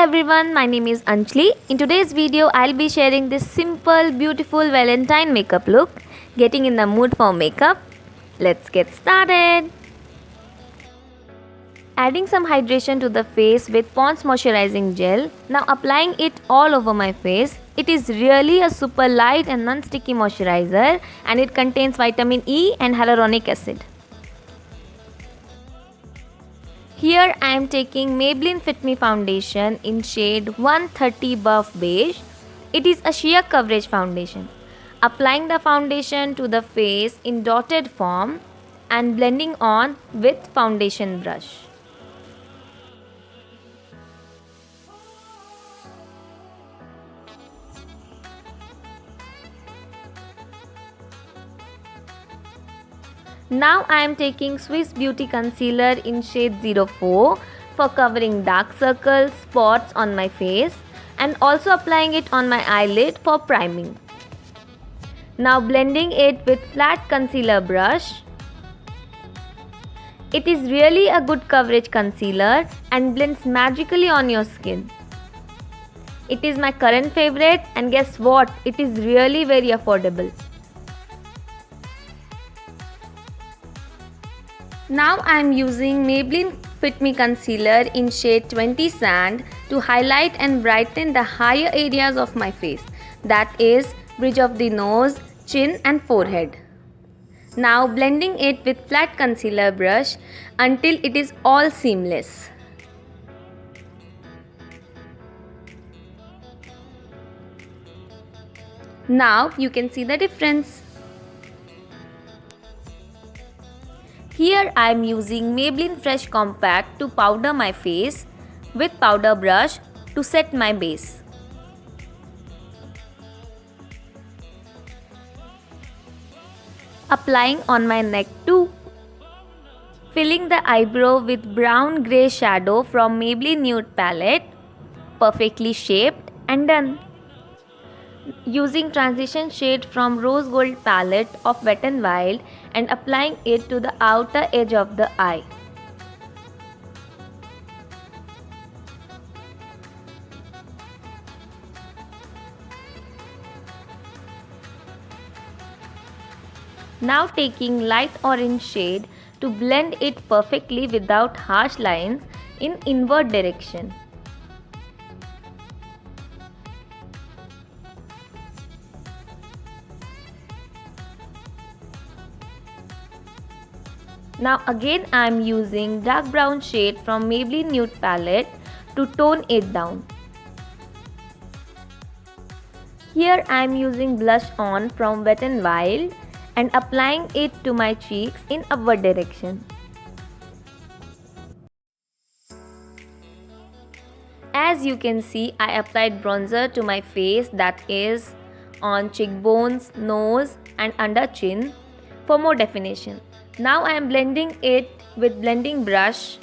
everyone, my name is Anjali. In today's video, I'll be sharing this simple, beautiful Valentine makeup look. Getting in the mood for makeup? Let's get started. Adding some hydration to the face with Pond's moisturizing gel. Now applying it all over my face. It is really a super light and non-sticky moisturizer and it contains vitamin E and hyaluronic acid. Here I am taking Maybelline Fit Me foundation in shade 130 Buff Beige. It is a sheer coverage foundation. Applying the foundation to the face in dotted form and blending on with foundation brush. Now I am taking Swiss Beauty Concealer in shade 04 for covering dark circles, spots on my face and also applying it on my eyelid for priming. Now blending it with flat concealer brush. It is really a good coverage concealer and blends magically on your skin. It is my current favorite and guess what? It is really very affordable. Now I am using Maybelline Fit Me Concealer in shade 20 Sand to highlight and brighten the higher areas of my face, that is bridge of the nose, chin and forehead. Now blending it with flat concealer brush until it is all seamless. Now you can see the difference. Here I am using Maybelline Fresh Compact to powder my face with powder brush to set my base. Applying on my neck too. Filling the eyebrow with brown grey shadow from Maybelline Nude palette. Perfectly shaped and done. Using transition shade from Rose Gold palette of Wet n Wild and applying it to the outer edge of the eye. Now taking light orange shade to blend it perfectly without harsh lines in inward direction. Now again I am using dark brown shade from Maybelline Nude palette to tone it down. Here I am using blush on from Wet n Wild and applying it to my cheeks in upward direction. As you can see, I applied bronzer to my face, that is on cheekbones, nose and under chin for more definition. Now I am blending it with blending brush.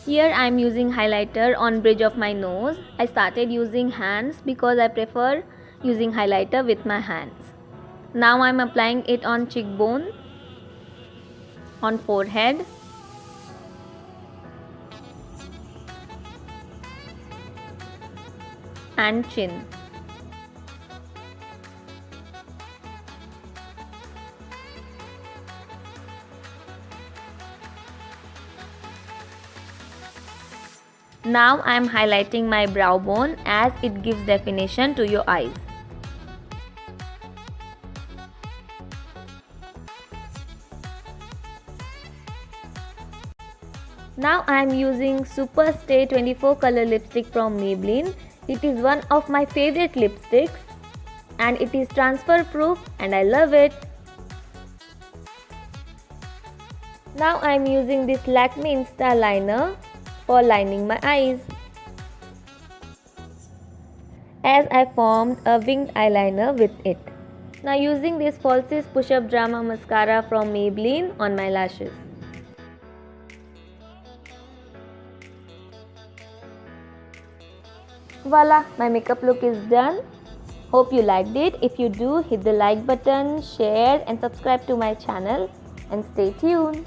Here I am using highlighter on bridge of my nose. I started using hands because I prefer using highlighter with my hands. Now I am applying it on cheekbone, on forehead, and chin. Now I am highlighting my brow bone as it gives definition to your eyes. Now I am using Super Stay 24 color lipstick from Maybelline. It is one of my favorite lipsticks and it is transfer proof and I love it. Now I am using this Lakme Insta liner for lining my eyes, as I formed a winged eyeliner with it. Now using this Falsies Push Up Drama Mascara from Maybelline on my lashes. Voila, my makeup look is done. Hope you liked it. If you do, hit the like button, share and subscribe to my channel and stay tuned.